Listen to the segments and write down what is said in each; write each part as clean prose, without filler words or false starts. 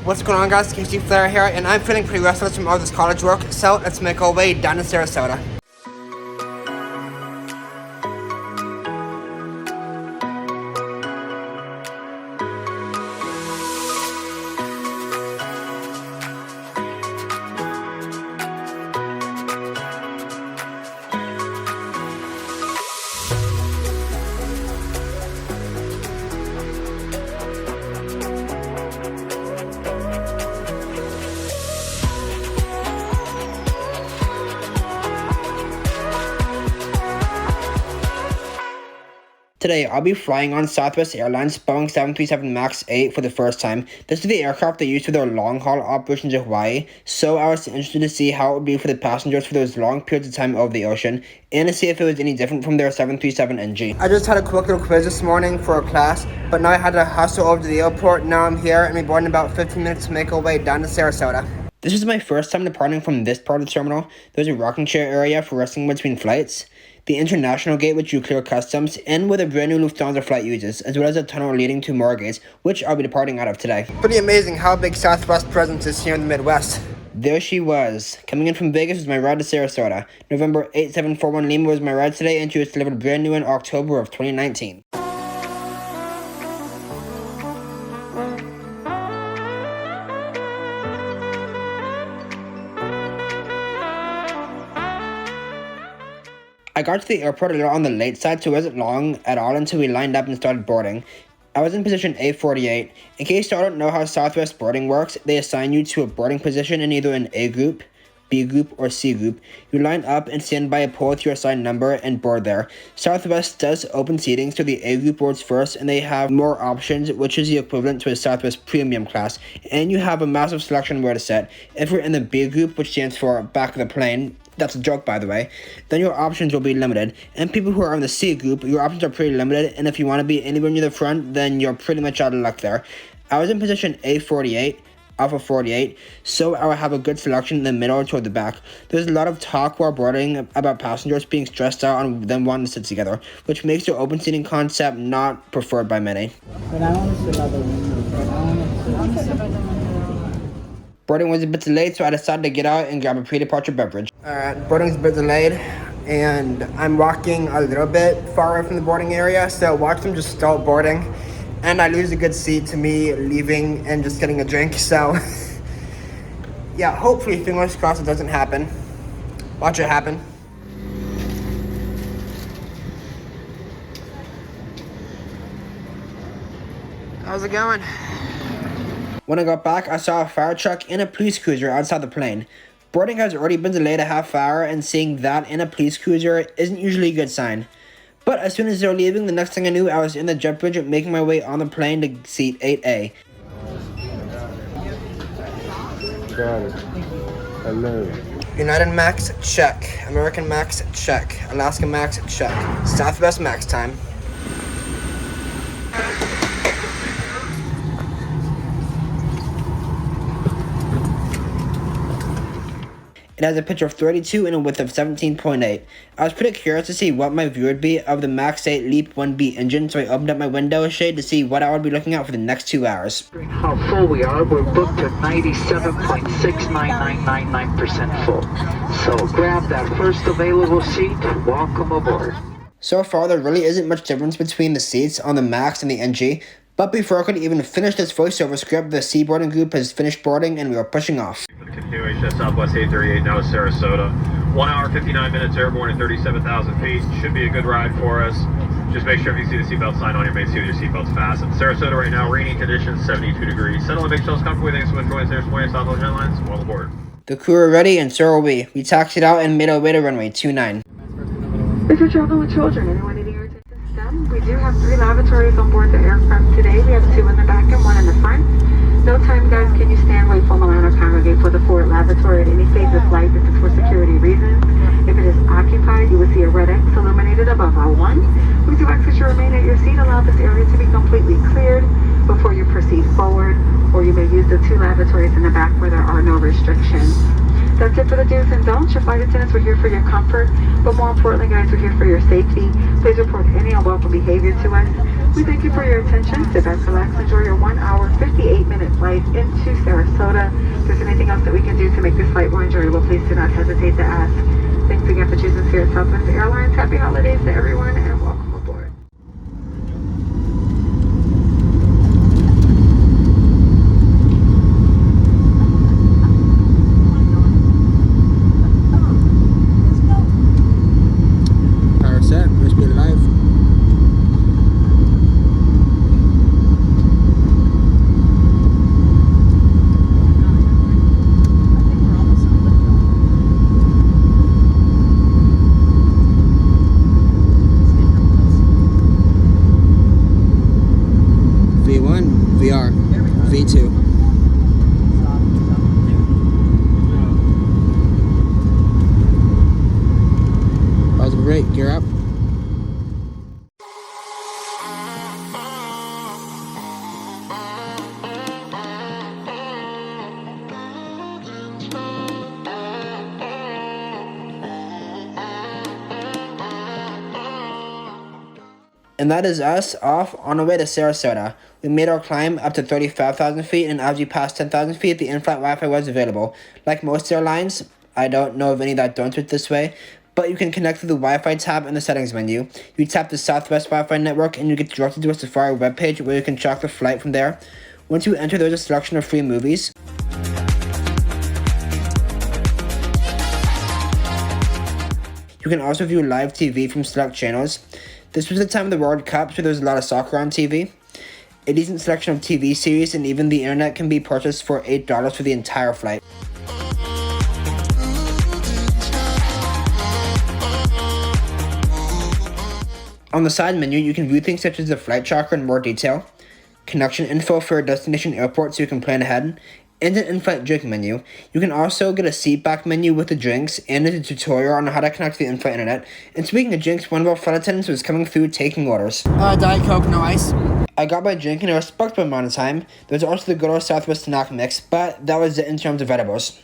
What's going on, guys? Casey Flair here, and I'm feeling pretty restless from all this college work, so let's make our way down to Sarasota. Today, I'll be flying on Southwest Airlines Boeing 737 MAX 8 for the first time. This is the aircraft they use for their long-haul operations in Hawaii, so I was interested to see how it would be for the passengers for those long periods of time over the ocean, and to see if it was any different from their 737 NG. I just had a quick little quiz this morning for a class, but now I had to hustle over to the airport. Now I'm here, and we'll be boarding in about 15 minutes to make our way down to Sarasota. This is my first time departing from this part of the terminal. There's a rocking chair area for resting between flights, the international gate which you clear customs, and where the brand new Lufthansa flight uses, as well as a tunnel leading to more gates, which I'll be departing out of today. Pretty amazing how big Southwest presence is here in the Midwest. There she was. Coming in from Vegas was my ride to Sarasota. November 8741 Lima was my ride today, and she was delivered brand new in October of 2019. I got to the airport a little on the late side, so it wasn't long at all until we lined up and started boarding. I was in position A48. In case you don't know how Southwest boarding works, they assign you to a boarding position in either an A group, B group, or C group. You line up and stand by a pole with your assigned number and board there. Southwest does open seating, so the A group boards first, and they have more options, which is the equivalent to a Southwest premium class, and you have a massive selection where to sit. If you're in the B group, which stands for back of the plane, that's a joke, by the way, then your options will be limited. And people who are in the C group, your options are pretty limited, and if you want to be anywhere near the front, then you're pretty much out of luck there. I was in position A48, Alpha 48, so I will have a good selection in the middle toward the back. There's a lot of talk while boarding about passengers being stressed out on them wanting to sit together, which makes the open seating concept not preferred by many. Boarding was a bit delayed, so I decided to get out and grab a pre-departure beverage. Alright, boarding's a bit delayed, and I'm walking a little bit far away from the boarding area, so watch them just start boarding, and I lose a good seat to me leaving and just getting a drink, so yeah, hopefully, fingers crossed, it doesn't happen. Watch it happen. How's it going? When I got back, I saw a fire truck and a police cruiser outside the plane. Boarding has already been delayed a half hour, and seeing that in a police cruiser isn't usually a good sign. But as soon as they were leaving, the next thing I knew, I was in the jet bridge making my way on the plane to seat 8A. Got it. Hello. United Max, check. American Max, check. Alaska Max, check. Southwest Max time. It has a pitch of 32 and a width of 17.8. I was pretty curious to see what my view would be of the MAX 8 LEAP 1B engine, so I opened up my window a shade to see what I would be looking at for the next 2 hours. How full we are, we're booked at 97.69999% full. So grab that first available seat, welcome aboard. So far, there really isn't much difference between the seats on the MAX and the NG, but before I could even finish this voiceover script, the C boarding group has finished boarding and we are pushing off. Continuation of Southwest 838, now Sarasota. 1 hour, 59 minutes airborne at 37,000 feet. Should be a good ride for us. Just make sure if you see the seatbelt sign on your main seat, your seatbelt's fastened. Sarasota right now, rainy conditions, 72 degrees. Settle and make yourselves comfortable. Thanks so much for joining us here. Southwest Airlines. Well aboard. The crew are ready, and so are we. We taxied out and made our way to runway 29. If you're traveling with children, anyone needing your attention STEM, we do have 3 lavatories on board the aircraft today. We have 2 in the back and 1 in the front. No time, guys, can you stand, wait for Milan or congregate for the forward lavatory at any stage of flight. This is for security reasons. If it is occupied, you will see a red X illuminated above aisle 1. We do ask that you remain at your seat. Allow this area to be completely cleared before you proceed forward, or you may use the 2 lavatories in the back where there are no restrictions. That's it for the do's and don'ts. Your flight attendants, we're here for your comfort, but more importantly, guys, we're here for your safety. Please report any unwelcome behavior to us. We thank you for your attention. Sit back, relax, enjoy your 1 hour, 58-minute flight into Sarasota. If there's anything else that we can do to make this flight more enjoyable, please do not hesitate to ask. Thanks again for choosing Spirit Southwest Airlines. Happy holidays to everyone and welcome aboard. Power set, must be live. VR, V2. Positive rate, gear up. And that is us off on our way to Sarasota. We made our climb up to 35,000 feet, and as we passed 10,000 feet, the in-flight Wi-Fi was available. Like most airlines, I don't know of any that don't do it this way, but you can connect through the Wi-Fi tab in the settings menu. You tap the Southwest Wi-Fi network, and you get directed to a Safari webpage where you can track the flight from there. Once you enter, there's a selection of free movies. You can also view live TV from select channels. This was the time of the World Cup, so there was a lot of soccer on TV. A decent selection of TV series, and even the internet can be purchased for $8 for the entire flight. On the side menu, you can view things such as the flight tracker in more detail, connection info for your destination airport so you can plan ahead, and an in-flight drink menu. You can also get a seat back menu with the drinks and a tutorial on how to connect to the in-flight internet. And speaking of drinks, one of our flight attendants was coming through taking orders. Diet Coke, no ice. I got my drink in a respectable amount of time. There's also the good old Southwest snack mix, but that was it in terms of edibles.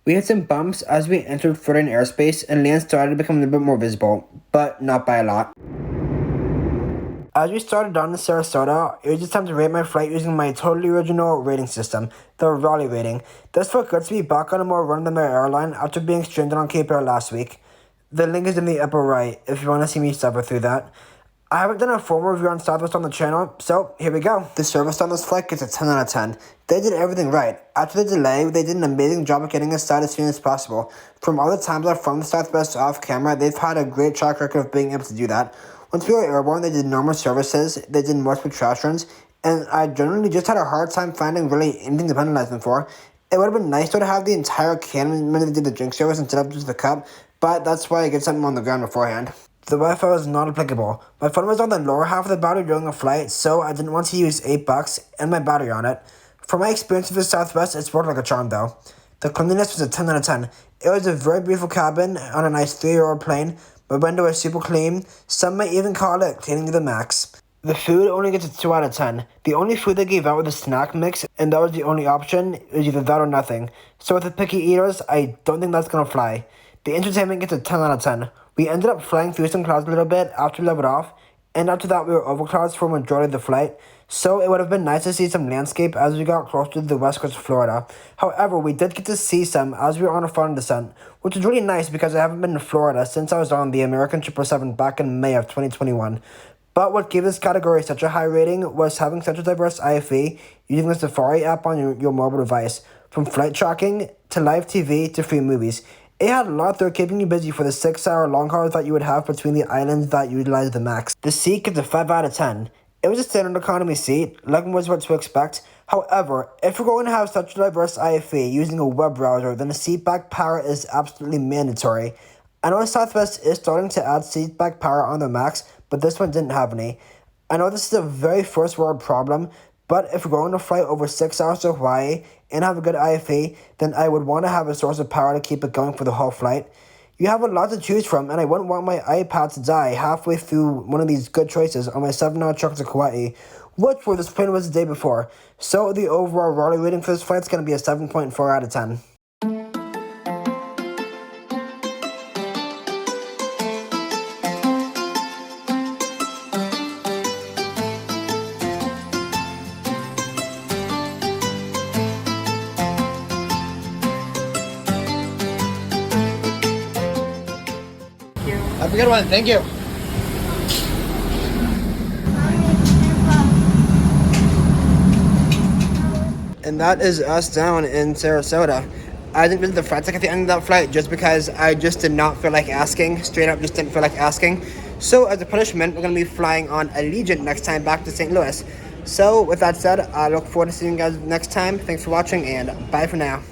We had some bumps as we entered foreign airspace, and land started to become a little bit more visible, but not by a lot. As we started down to Sarasota, it was just time to rate my flight using my totally original rating system, the Raleigh rating. This felt good to be back on a more run-of-the-mill airline after being stranded on Cape Air last week. The link is in the upper right if you want to see me suffer through that. I haven't done a formal review on Southwest on the channel, so here we go. The service on this flight gets a 10 out of 10. They did everything right. After the delay, they did an amazing job of getting us started as soon as possible. From all the times I've flown Southwest off camera, they've had a great track record of being able to do that. Once we were airborne, they did normal services, they did multiple trash runs, and I generally just had a hard time finding really anything to penalize them for. It would have been nice to have the entire can when they did the drink service instead of just the cup, but that's why I get something on the ground beforehand. The Wi-Fi was not applicable. My phone was on the lower half of the battery during the flight, so I didn't want to use $8 and my battery on it. From my experience with the Southwest, it's worked like a charm though. The cleanliness was a 10 out of 10. It was a very beautiful cabin on a nice 3-year-old plane. My window was super clean. Some might even call it cleaning to the max. The food only gets a 2 out of 10. The only food they gave out was a snack mix, and that was the only option. It was either that or nothing. So with the picky eaters, I don't think that's gonna fly. The entertainment gets a 10 out of 10. We ended up flying through some clouds a little bit after we leveled off, and after that we were over clouds for a majority of the flight, so it would have been nice to see some landscape as we got closer to the west coast of Florida. However, we did get to see some as we were on a final descent, which was really nice because I haven't been to Florida since I was on the American 777 back in May of 2021. But what gave this category such a high rating was having such a diverse IFE using the Safari app on your mobile device. From flight tracking to live TV to free movies. It had a lot there keeping you busy for the 6-hour long haul that you would have between the islands that utilized the MAX. The seat gets a 5 out of 10. It was a standard economy seat, like was what to expect. However, if you're going to have such a diverse IFE using a web browser, then a seatback power is absolutely mandatory. I know Southwest is starting to add seatback power on the MAX, but this one didn't have any. I know this is a very first world problem, but if you're going to fly over 6 hours to Hawaii and have a good IFE, then I would want to have a source of power to keep it going for the whole flight. You have a lot to choose from, and I wouldn't want my iPad to die halfway through one of these good choices on my 7-hour trip to Kauai, which for this plane was the day before. So the overall Raleigh rating for this flight is going to be a 7.4 out of 10. Have a good one. Thank you. And that is us down in Sarasota. I didn't visit the front deck at the end of that flight just because I just did not feel like asking. Straight up, just didn't feel like asking. So as a punishment, we're going to be flying on Allegiant next time back to St. Louis. So with that said, I look forward to seeing you guys next time. Thanks for watching, and bye for now.